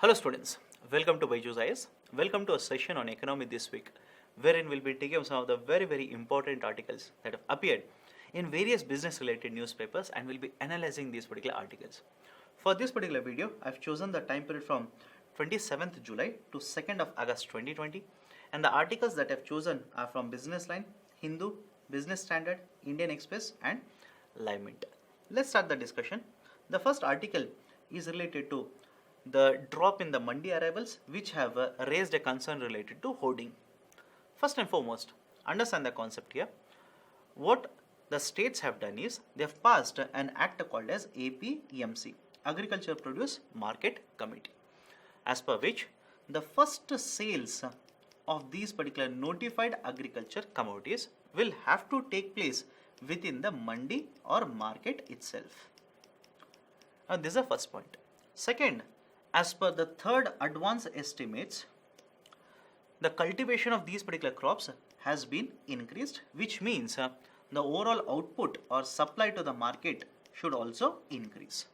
Hello students, welcome to Byju's IAS. Welcome to a session on economy this week, wherein we'll be taking some of the very important articles that have appeared in various business related newspapers and we'll be analyzing these particular articles. For this particular video, I've chosen the time period from 27th July to 2nd of August 2020 and the articles that I've chosen are from Business Line, Hindu, Business Standard, Indian Express and Live Mint. Let's start the discussion. The first article is related to the drop in the mandi arrivals which have raised a concern related to hoarding. First and foremost, understand the concept here. What the states have done is they have passed an act called as APMC, Agriculture Produce Market Committee, as per which the first sales of these particular notified agriculture commodities will have to take place within the mandi or market itself. Now this is the first point. Second, as per the third advance estimates, the cultivation of these particular crops has been increased, which means the overall output or supply to the market should also increase.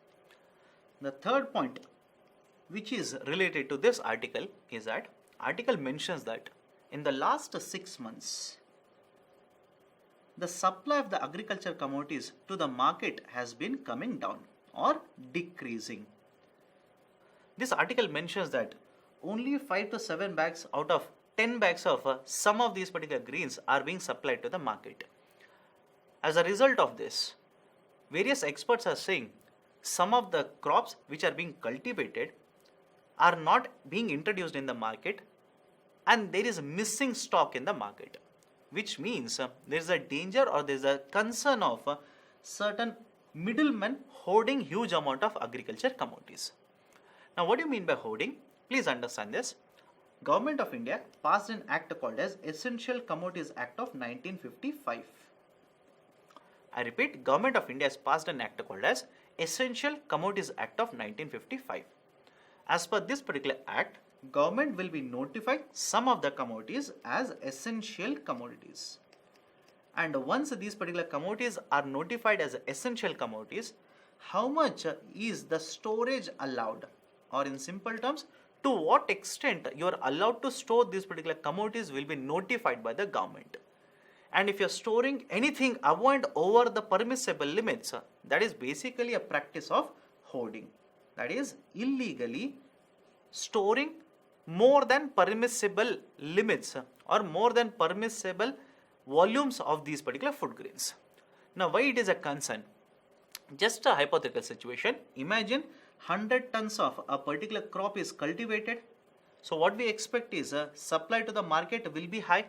The third point which is related to this article is that article mentions that in the last 6 months, the supply of the agriculture commodities to the market has been coming down or decreasing. This article mentions that only 5 to 7 bags out of 10 bags of some of these particular grains are being supplied to the market. As a result of this, various experts are saying some of the crops which are being cultivated are not being introduced in the market and there is missing stock in the market, which means there is a danger or there is a concern of certain middlemen hoarding huge amount of agriculture commodities. Now what do you mean by hoarding? Please understand this. Government of India passed an act called as Essential Commodities Act of 1955. I repeat, Government of India has passed an act called as Essential Commodities Act of 1955. As per this particular act, government will be notifying some of the commodities as essential commodities. And once these particular commodities are notified as essential commodities, how much is the storage allowed? Or in simple terms, to what extent you are allowed to store these particular commodities will be notified by the government. And if you are storing anything above and over the permissible limits, that is basically a practice of hoarding. That is illegally storing more than permissible limits or more than permissible volumes of these particular food grains. Now why it is a concern? Just a hypothetical situation. Imagine 100 tons of a particular crop is cultivated. So what we expect is supply to the market will be high.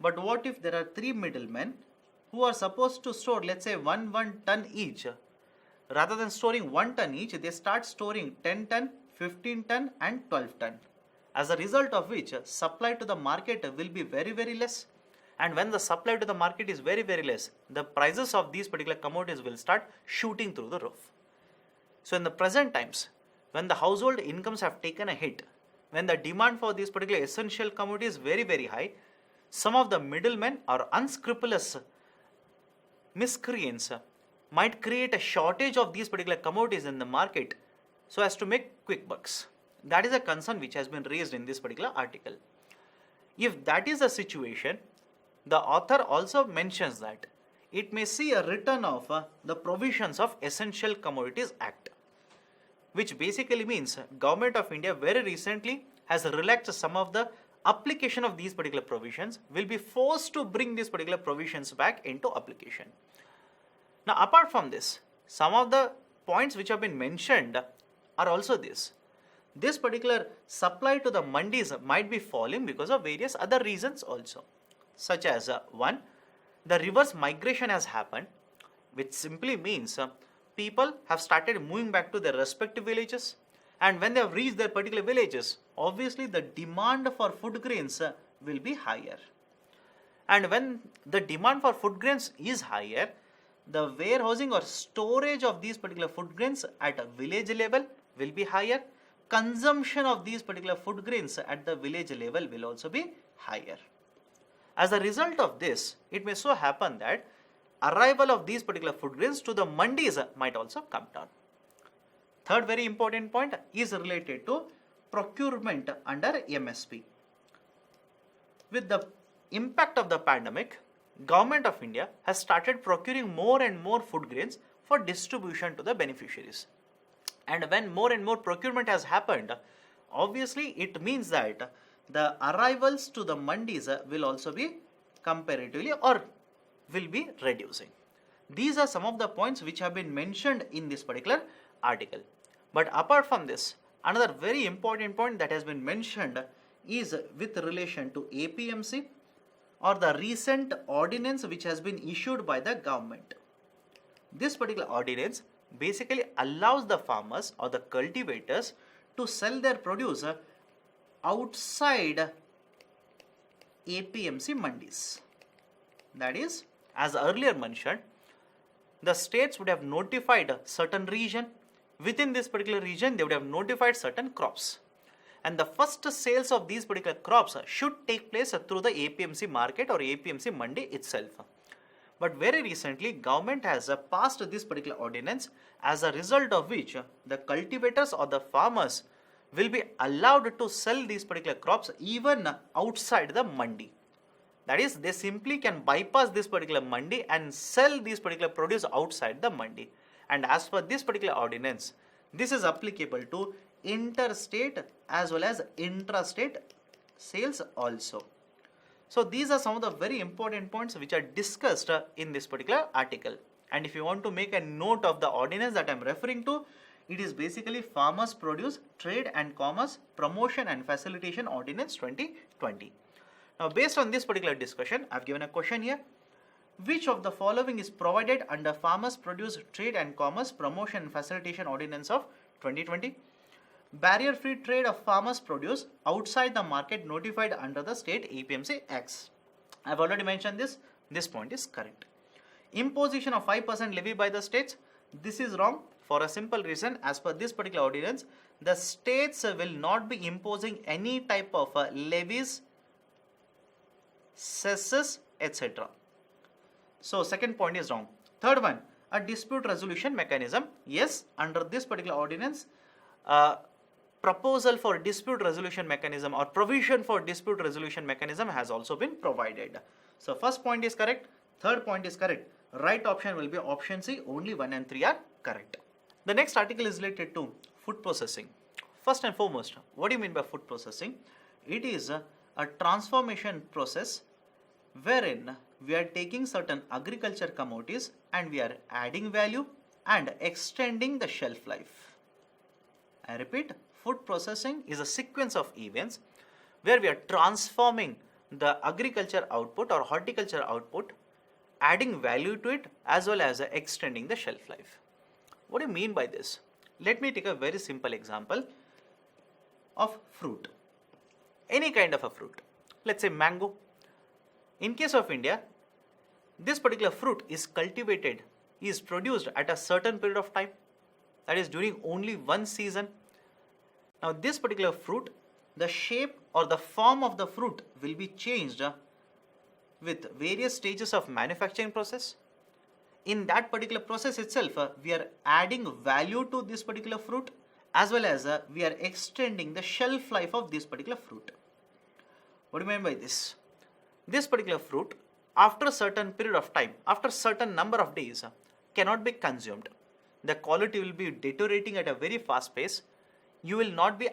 But what if there are 3 middlemen who are supposed to store, let's say 1 ton each? Rather than storing 1 ton each, they start storing 10 ton, 15 ton and 12 ton. As a result of which supply to the market will be very less. And when the supply to the market is very less, the prices of these particular commodities will start shooting through the roof. So in the present times, when the household incomes have taken a hit, when the demand for these particular essential commodities is very high, some of the middlemen or unscrupulous miscreants might create a shortage of these particular commodities in the market so as to make quick bucks. That is a concern which has been raised in this particular article. If that is the situation, the author also mentions that it may see a return of the provisions of Essential Commodities Act, which basically means Government of India very recently has relaxed some of the application of these particular provisions, will be forced to bring these particular provisions back into application. Now apart from this, some of the points which have been mentioned are also this. This particular supply to the mandis might be falling because of various other reasons also, such as one, the reverse migration has happened, which simply means people have started moving back to their respective villages, and when they have reached their particular villages, obviously the demand for food grains will be higher. And when the demand for food grains is higher, the warehousing or storage of these particular food grains at a village level will be higher. Consumption of these particular food grains at the village level will also be higher. As a result of this, it may so happen that arrival of these particular food grains to the mandis might also come down. Third very important point is related to procurement under MSP. With the impact of the pandemic, Government of India has started procuring more and more food grains for distribution to the beneficiaries. And when more and more procurement has happened, obviously it means that the arrivals to the mandis will also be comparatively or will be reducing. These are some of the points which have been mentioned in this particular article. But apart from this, another very important point that has been mentioned is with relation to APMC or the recent ordinance which has been issued by the government. This particular ordinance basically allows the farmers or the cultivators to sell their produce outside APMC mandis. That is, as earlier mentioned, the states would have notified a certain region. Within this particular region, they would have notified certain crops. And the first sales of these particular crops should take place through the APMC market or APMC mandi itself. But very recently, government has passed this particular ordinance, as a result of which the cultivators or the farmers will be allowed to sell these particular crops even outside the mandi. That is, they simply can bypass this particular mandi and sell these particular produce outside the mandi. And as per this particular ordinance, this is applicable to interstate as well as intrastate sales also. So these are some of the very important points which are discussed in this particular article. And if you want to make a note of the ordinance that I am referring to, it is basically Farmers Produce Trade and Commerce Promotion and Facilitation Ordinance 2020. Now based on this particular discussion, I have given a question here. Which of the following is provided under Farmers Produce Trade and Commerce Promotion and Facilitation Ordinance of 2020? Barrier-free trade of farmers' produce outside the market notified under the state APMC Acts. I have already mentioned this. This point is correct. Imposition of 5% levy by the states. This is wrong for a simple reason. As per this particular ordinance, the states will not be imposing any type of levies, cesses, etc. So second point is wrong. Third one, a dispute resolution mechanism. Yes, under this particular ordinance, proposal for dispute resolution mechanism or provision for dispute resolution mechanism has also been provided. So first point is correct, third point is correct. Right option will be option C. Only 1 and 3 are correct. The next article is related to food processing. First and foremost, what do you mean by food processing? It is a transformation process wherein we are taking certain agriculture commodities and we are adding value and extending the shelf life. I repeat, food processing is a sequence of events where we are transforming the agriculture output or horticulture output, adding value to it as well as extending the shelf life. What do you mean by this? Let me take a very simple example of fruit. Any kind of a fruit. Let's say mango. In case of India, this particular fruit is cultivated, is produced at a certain period of time, that is during only one season. Now this particular fruit, the shape or the form of the fruit will be changed with various stages of manufacturing process. In that particular process itself, we are adding value to this particular fruit as well as we are extending the shelf life of this particular fruit. What do you mean by this? This particular fruit, after a certain period of time, after a certain number of days, cannot be consumed. The quality will be deteriorating at a very fast pace. You will not be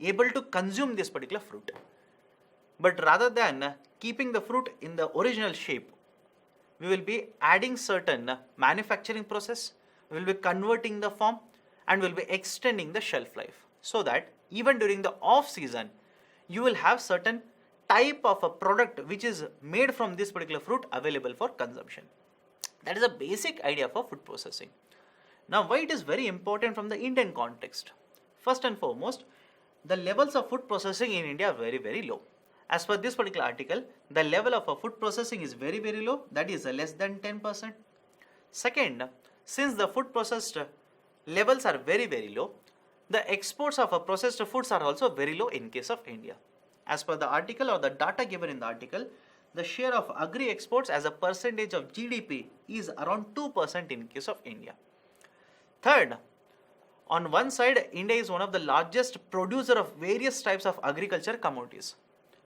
able to consume this particular fruit. But rather than keeping the fruit in the original shape, we will be adding certain manufacturing process, we will be converting the form and will be extending the shelf life, so that even during the off season, you will have certain type of a product which is made from this particular fruit available for consumption. That is a basic idea for food processing. Now why it is very important from the Indian context? First and foremost, the levels of food processing in India are very, very low. As per this particular article, the level of food processing is very, very low, that is less than 10%. Second, since the food processed levels are very, very low, the exports of processed foods are also very low in case of India. As per the article or the data given in the article, the share of agri exports as a percentage of GDP is around 2% in case of India. Third, On one side, India is one of the largest producer of various types of agriculture commodities.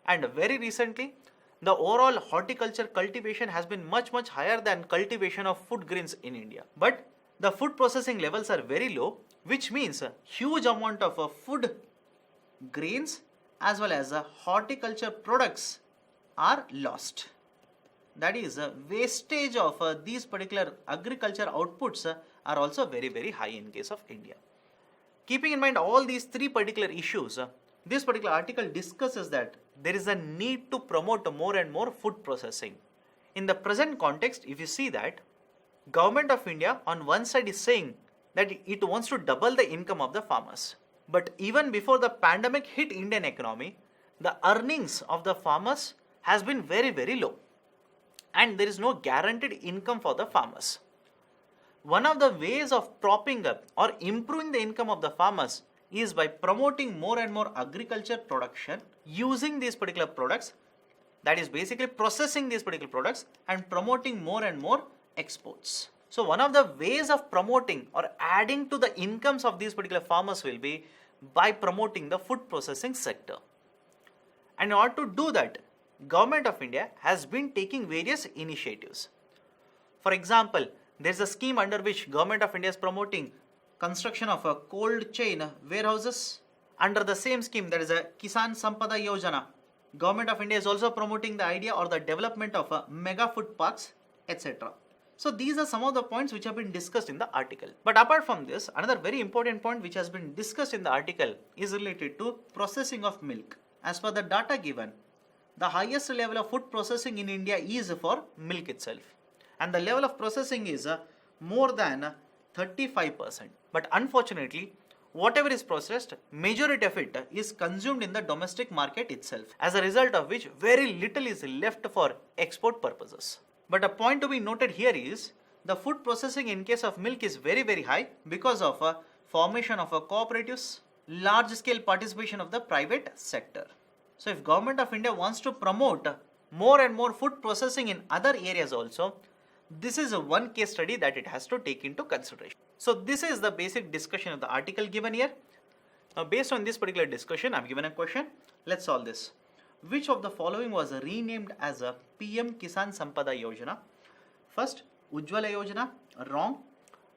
And very recently, the overall horticulture cultivation has been much higher than cultivation of food grains in India. But the food processing levels are very low, which means a huge amount of food grains as well as horticulture products are lost. That is, wastage of these particular agriculture outputs are also very high in case of India. Keeping in mind all these three particular issues, this particular article discusses that there is a need to promote more and more food processing. In the present context, if you see that, Government of India on one side is saying that it wants to double the income of the farmers. But even before the pandemic hit Indian economy, the earnings of the farmers has been very low. And there is no guaranteed income for the farmers. One of the ways of propping up or improving the income of the farmers is by promoting more and more agriculture production using these particular products, that is basically processing these particular products and promoting more and more exports. So one of the ways of promoting or adding to the incomes of these particular farmers will be by promoting the food processing sector. And in order to do that, Government of India has been taking various initiatives. For example, there is a scheme under which Government of India is promoting construction of a cold chain warehouses. Under the same scheme, there is a Kisan Sampada Yojana. Government of India is also promoting the idea or the development of mega food parks, etc. So these are some of the points which have been discussed in the article. But apart from this, another very important point which has been discussed in the article is related to processing of milk. As per the data given, the highest level of food processing in India is for milk itself. And the level of processing is more than 35%. But unfortunately, whatever is processed, majority of it is consumed in the domestic market itself, as a result of which very little is left for export purposes. But a point to be noted here is the food processing in case of milk is very high because of formation of cooperatives, large scale participation of the private sector. So if Government of India wants to promote more and more food processing in other areas also, this is one case study that it has to take into consideration. So this is the basic discussion of the article given here. Now based on this particular discussion, I have given a question. Let's solve this. Which of the following was renamed as a PM Kisan Sampada Yojana? First, Ujjwala Yojana, wrong.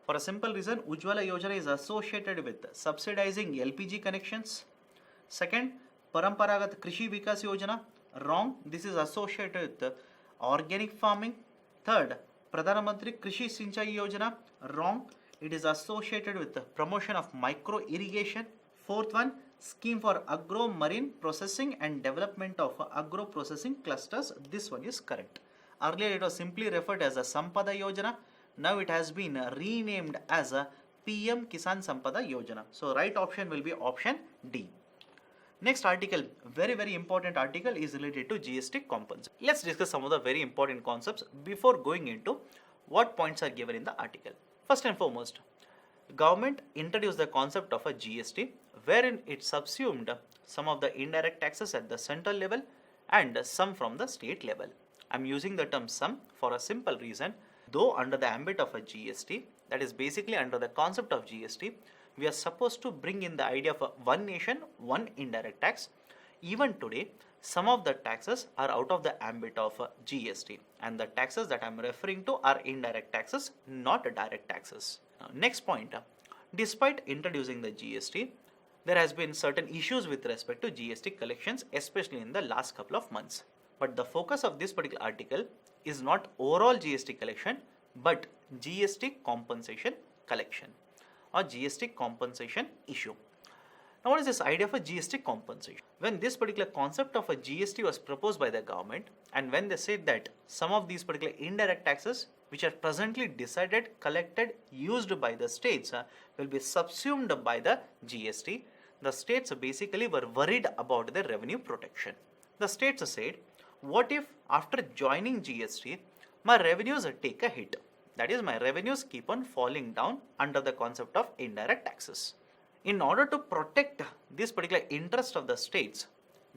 For a simple reason, Ujjwala Yojana is associated with subsidizing LPG connections. Second, Paramparagat Krishi Vikas Yojana, wrong. This is associated with organic farming. Third, Pradhan Mantri Krishi Sinchai Yojana, wrong. It is associated with the promotion of micro irrigation. Fourth one, Scheme for Agro Marine Processing and Development of Agro Processing Clusters. This one is correct. Earlier it was simply referred as a Sampada Yojana. Now it has been renamed as a PM Kisan Sampada Yojana. So right option will be option D. Next article, very important article, is related to GST compensation. Let's discuss some of the very important concepts before going into what points are given in the article. First and foremost, government introduced the concept of a GST, wherein it subsumed some of the indirect taxes at the central level and some from the state level. I am using the term some for a simple reason. Though under the ambit of a GST, that is basically under the concept of GST, we are supposed to bring in the idea of a one nation, one indirect tax. Even today, some of the taxes are out of the ambit of GST, and the taxes that I am referring to are indirect taxes, not direct taxes. Now, next point, despite introducing the GST, there has been certain issues with respect to GST collections, especially in the last couple of months. But the focus of this particular article is not overall GST collection, but GST compensation collection or GST compensation issue. Now what is this idea of a GST compensation? When this particular concept of a GST was proposed by the government, and when they said that some of these particular indirect taxes which are presently decided, collected, used by the states will be subsumed by the GST, the states basically were worried about their revenue protection. The states said, what if after joining GST, my revenues take a hit? That is, my revenues keep on falling down under the concept of indirect taxes. In order to protect this particular interest of the states,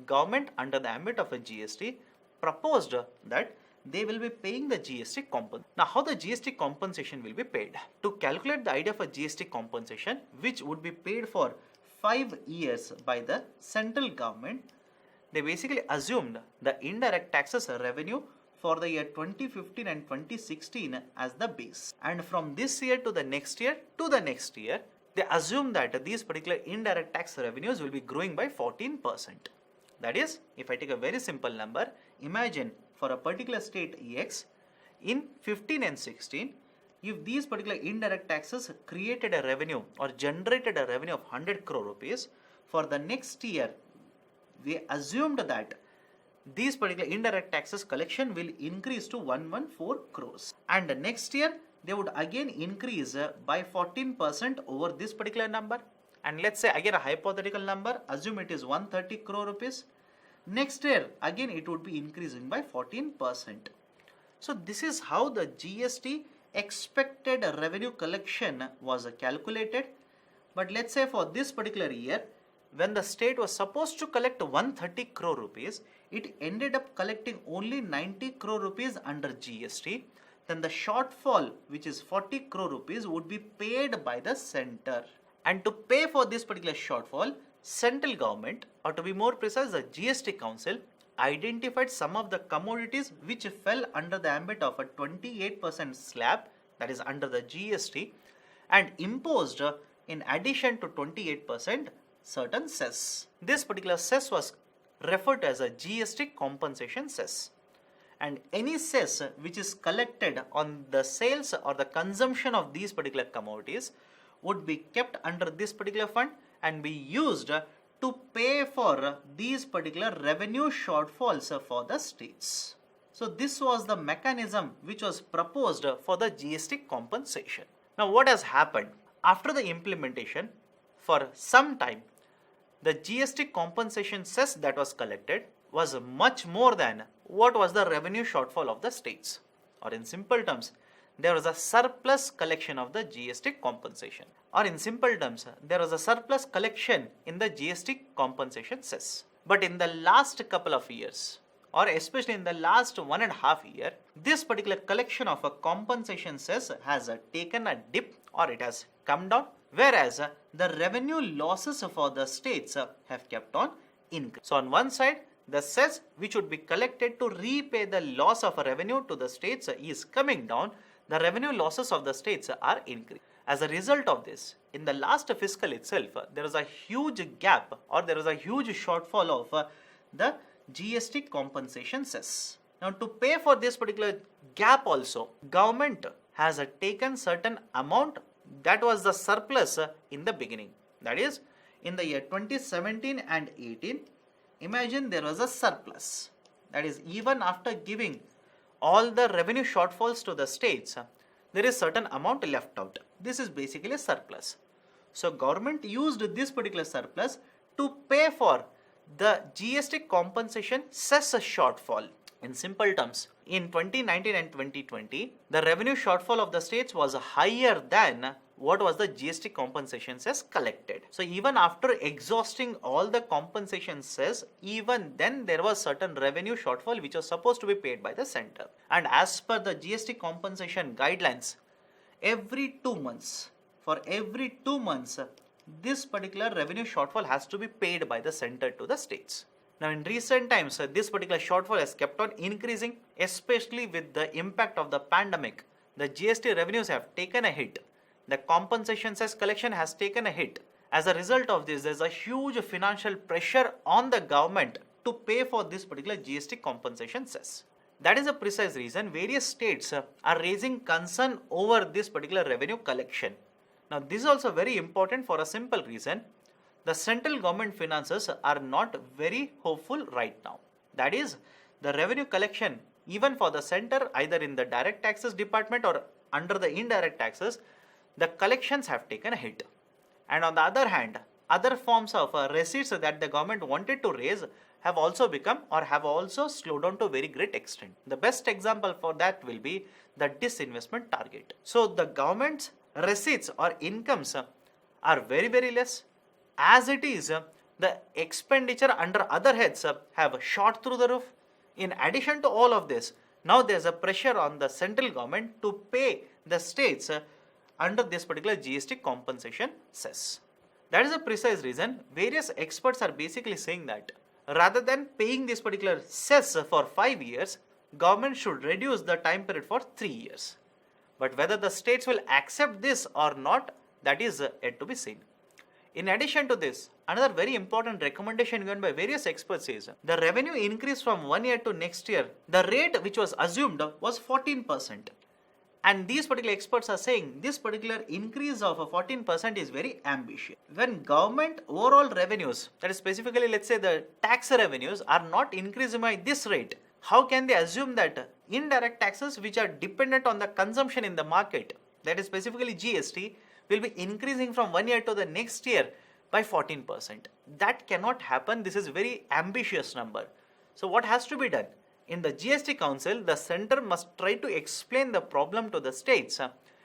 government under the ambit of a GST proposed that they will be paying the GST compensation. Now, how the GST compensation will be paid? To calculate the idea of a GST compensation, which would be paid for 5 years by the central government, they basically assumed the indirect taxes revenue for the year 2015 and 2016 as the base. And from this year to the next year they assume that these particular indirect tax revenues will be growing by 14%. That is, if I take a very simple number, imagine for a particular state X, in 15 and 16, if these particular indirect taxes created a revenue or generated a revenue of 100 crore rupees, for the next year, we assumed that these particular indirect taxes collection will increase to 114 crores. And next year, they would again increase by 14% over this particular number. And let's say again a hypothetical number, assume it is 130 crore rupees. Next year, again it would be increasing by 14%. So this is how the GST expected revenue collection was calculated. But let's say for this particular year, when the state was supposed to collect 130 crore rupees, it ended up collecting only 90 crore rupees under GST. Then the shortfall, which is 40 crore rupees, would be paid by the center. And to pay for this particular shortfall, central government, or to be more precise, the GST Council, identified some of the commodities which fell under the ambit of a 28% slab, that is under the GST, and imposed in addition to 28% certain cess. This particular cess was referred to as a GST compensation cess. And any cess which is collected on the sales or the consumption of these particular commodities would be kept under this particular fund and be used to pay for these particular revenue shortfalls for the states. So this was the mechanism which was proposed for the GST compensation. Now what has happened? After the implementation, for some time, the GST compensation cess that was collected was much more than what was the revenue shortfall of the states. Or in simple terms, there was a surplus collection of the GST compensation. Or in simple terms, there was a surplus collection in the GST compensation cess. But in the last couple of years, or especially in the last 1.5 years, this particular collection of a compensation cess has taken a dip, or it has come down, whereas the revenue losses for the states have kept on increasing. So on one side, the cess which would be collected to repay the loss of a revenue to the states is coming down. The revenue losses of the states are increasing. As a result of this, in the last fiscal itself, there was a huge gap, or there was a huge shortfall of the GST compensation cess. Now to pay for this particular gap also, government has taken certain amount that was the surplus in the beginning. That is, in the year 2017 and 18, imagine there was a surplus. That is, even after giving all the revenue shortfalls to the states, there is certain amount left out. This is basically a surplus. So government used this particular surplus to pay for the GST compensation cess shortfall. In simple terms, in 2019 and 2020, the revenue shortfall of the states was higher than what was the GST compensation cess collected. So even after exhausting all the compensation cess, even then there was certain revenue shortfall which was supposed to be paid by the center. And as per the GST compensation guidelines, every 2 months, for every 2 months, this particular revenue shortfall has to be paid by the center to the states. Now in recent times, this particular shortfall has kept on increasing, especially with the impact of the pandemic. The GST revenues have taken a hit. The compensation cess collection has taken a hit. As a result of this, there is a huge financial pressure on the government to pay for this particular GST compensation cess. That is the precise reason various states are raising concern over this particular revenue collection. Now this is also very important for a simple reason. The central government finances are not very hopeful right now. That is, the revenue collection, even for the center, either in the direct taxes department or under the indirect taxes, the collections have taken a hit. And on the other hand, other forms of receipts that the government wanted to raise have also become or have also slowed down to a very great extent. The best example for that will be the disinvestment target. So the government's receipts or incomes are very, very less. As it is, the expenditure under other heads have shot through the roof. In addition to all of this, Now there's a pressure on the central government to pay the states under this particular GST compensation cess. That is the precise reason various experts are basically saying that rather than paying this particular cess for 5 years, government should reduce the time period for 3 years. But whether the states will accept this or not, that is yet to be seen. In addition to this, another very important recommendation given by various experts is the revenue increase from 1 year to next year. The rate which was assumed was 14%. And these particular experts are saying this particular increase of 14% is very ambitious. When government overall revenues, that is specifically let's say the tax revenues, are not increasing by this rate, how can they assume that indirect taxes which are dependent on the consumption in the market, that is specifically GST, will be increasing from 1 year to the next year by 14%? That cannot happen. This is a very ambitious number. So what has to be done? In the GST Council, the center must try to explain the problem to the states.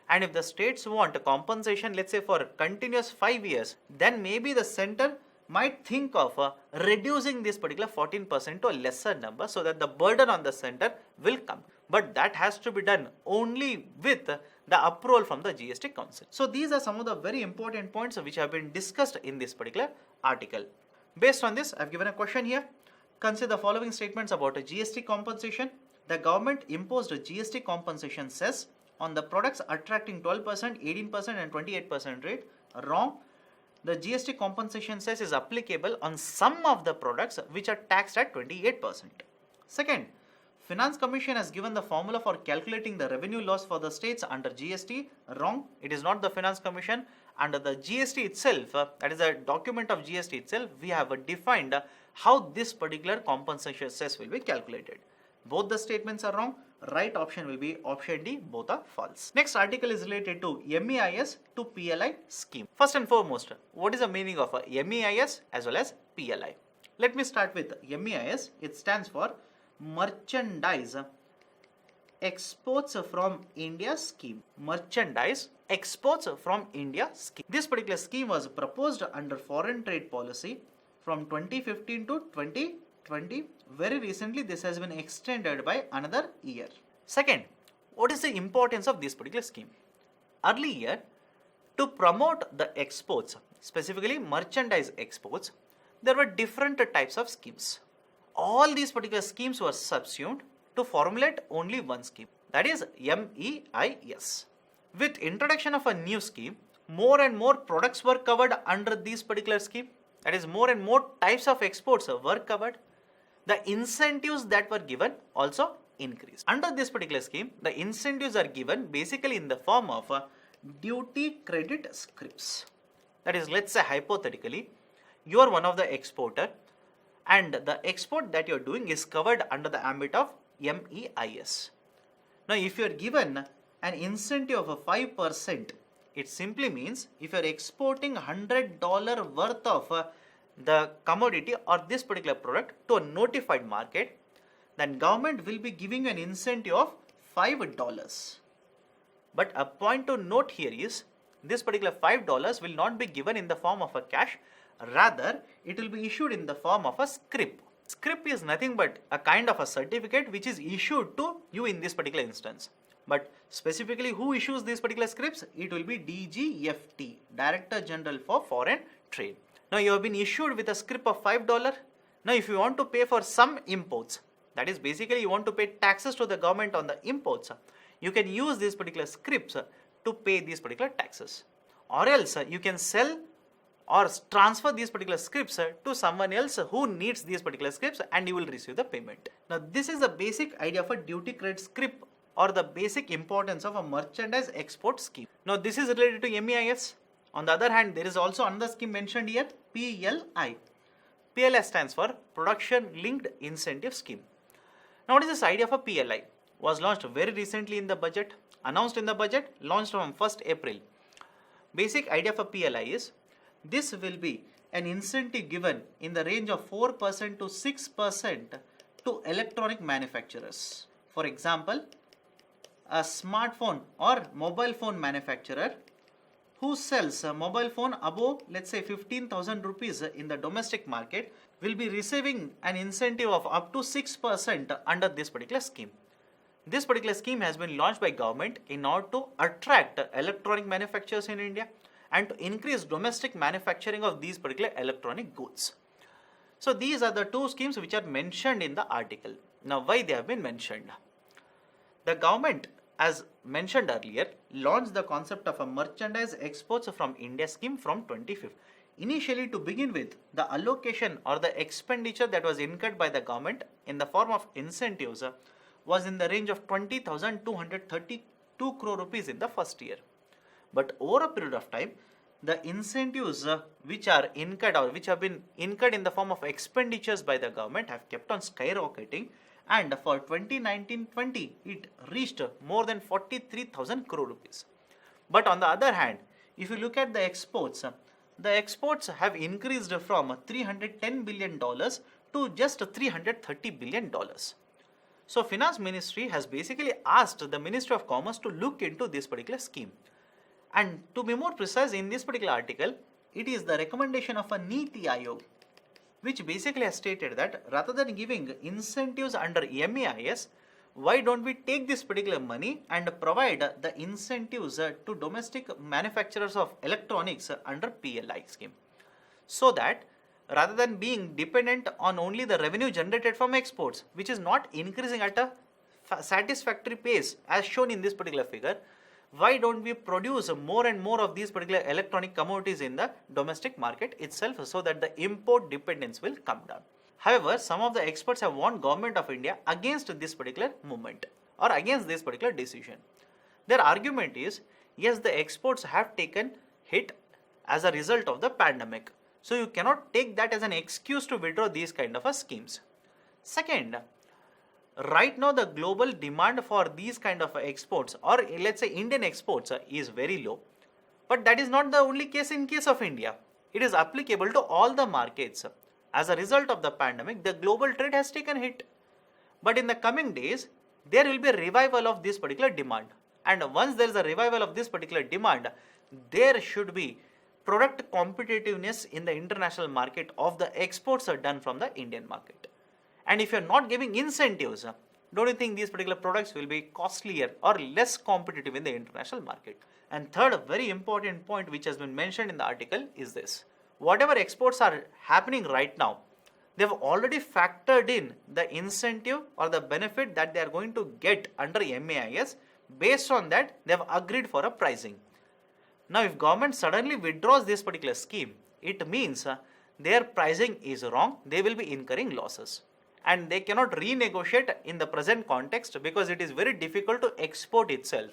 And if the states want a compensation, let's say for continuous 5 years, then maybe the center might think of reducing this particular 14% to a lesser number so that the burden on the center will come. But that has to be done only with the approval from the GST Council. So these are some of the very important points which have been discussed in this particular article. Based on this, I have given a question here. Consider the following statements about a GST compensation. The government imposed a GST compensation cess on the products attracting 12%, 18% and 28% rate. Wrong. The GST compensation cess is applicable on some of the products which are taxed at 28%. Second, Finance Commission has given the formula for calculating the revenue loss for the states under GST. Wrong. It is not the Finance Commission. Under the GST itself, that is a document of GST itself, we have defined how this particular compensation cess will be calculated. Both the statements are wrong. Right option will be option D. Both are false. Next article is related to MEIS to PLI scheme. First and foremost, what is the meaning of a MEIS as well as PLI? Let me start with MEIS. It stands for Merchandise Exports from India Scheme. Merchandise Exports from India Scheme. This particular scheme was proposed under foreign trade policy from 2015 to 2020. Very recently, this has been extended by another year. Second, what is the importance of this particular scheme? Earlier, to promote the exports, specifically merchandise exports, there were different types of schemes. All these particular schemes were subsumed to formulate only one scheme, that is MEIS. With introduction of a new scheme, more and more products were covered under this particular scheme. That is, more and more types of exports were covered. The incentives that were given also increased. Under this particular scheme, the incentives are given basically in the form of duty credit scrips. That is, let's say hypothetically, you are one of the exporter and the export that you are doing is covered under the ambit of MEIS. Now, if you are given an incentive of 5%, it simply means if you are exporting $100 worth of the commodity or this particular product to a notified market, then government will be giving an incentive of $5. But a point to note here is this particular $5 will not be given in the form of a cash. Rather, it will be issued in the form of a scrip. Scrip is nothing but a kind of a certificate which is issued to you in this particular instance. But specifically, who issues these particular scripts? It will be DGFT, Director General for Foreign Trade. Now, you have been issued with a scrip of $5. Now, if you want to pay for some imports, that is basically you want to pay taxes to the government on the imports, you can use these particular scripts to pay these particular taxes. Or else you can sell or transfer these particular scripts to someone else who needs these particular scripts and you will receive the payment. Now, this is the basic idea of a duty credit scrip or the basic importance of a merchandise export scheme. Now, this is related to MEIS. On the other hand, there is also another scheme mentioned here, PLI. PLI stands for Production Linked Incentive Scheme. Now, what is this idea of a PLI? Was launched very recently in the budget, announced in the budget, launched on 1st April. Basic idea of a PLI is this will be an incentive given in the range of 4% to 6% to electronic manufacturers. For example, a smartphone or mobile phone manufacturer who sells a mobile phone above, let's say, 15,000 rupees in the domestic market will be receiving an incentive of up to 6% under this particular scheme. This particular scheme has been launched by government in order to attract electronic manufacturers in India and to increase domestic manufacturing of these particular electronic goods. So these are the two schemes which are mentioned in the article. Now why they have been mentioned? The government, as mentioned earlier, launched the concept of a merchandise exports from India scheme from 25th. Initially, to begin with, the allocation or the expenditure that was incurred by the government in the form of incentives was in the range of 20,232 crore rupees in the first year. But over a period of time, the incentives which are incurred or which have been incurred in the form of expenditures by the government have kept on skyrocketing, and for 2019-20 it reached more than 43,000 crore rupees. But on the other hand, if you look at the exports have increased from $310 billion to just $330 billion. So Finance Ministry has basically asked the Ministry of Commerce to look into this particular scheme. And to be more precise, in this particular article, it is the recommendation of a NITI Aayog, which basically has stated that rather than giving incentives under MEIS, why don't we take this particular money and provide the incentives to domestic manufacturers of electronics under PLI scheme, so that rather than being dependent on only the revenue generated from exports, which is not increasing at a satisfactory pace as shown in this particular figure, why don't we produce more and more of these particular electronic commodities in the domestic market itself, so that the import dependence will come down. However, some of the experts have warned Government of India against this particular movement or against this particular decision. Their argument is, yes, the exports have taken hit as a result of the pandemic, so you cannot take that as an excuse to withdraw these kind of schemes. Second, right now the global demand for these kind of exports, or let's say Indian exports, is very low. But that is not the only case in case of India. It is applicable to all the markets. As a result of the pandemic, the global trade has taken hit. But in the coming days, there will be a revival of this particular demand. And once there is a revival of this particular demand, there should be product competitiveness in the international market of the exports are done from the Indian market. And if you are not giving incentives, don't you think these particular products will be costlier or less competitive in the international market? And third, a very important point which has been mentioned in the article is this. Whatever exports are happening right now, they have already factored in the incentive or the benefit that they are going to get under MEIS. Based on that, they have agreed for a pricing. Now, if government suddenly withdraws this particular scheme, it means their pricing is wrong, they will be incurring losses. And they cannot renegotiate in the present context because it is very difficult to export itself.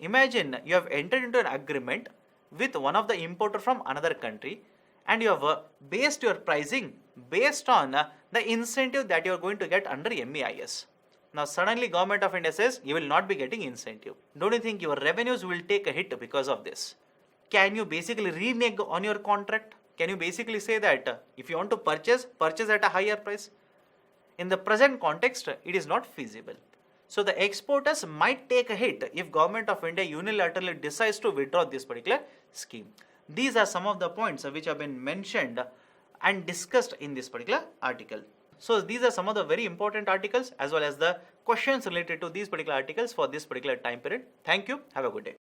Imagine you have entered into an agreement with one of the importer from another country, and you have based your pricing based on the incentive that you are going to get under MEIS. Now suddenly Government of India says you will not be getting incentive. Don't you think your revenues will take a hit because of this? Can you basically renege on your contract? Can you basically say that if you want to purchase at a higher price? In the present context, it is not feasible. So the exporters might take a hit if Government of India unilaterally decides to withdraw this particular scheme. These are some of the points which have been mentioned and discussed in this particular article. So these are some of the very important articles as well as the questions related to these particular articles for this particular time period. Thank you. Have a good day.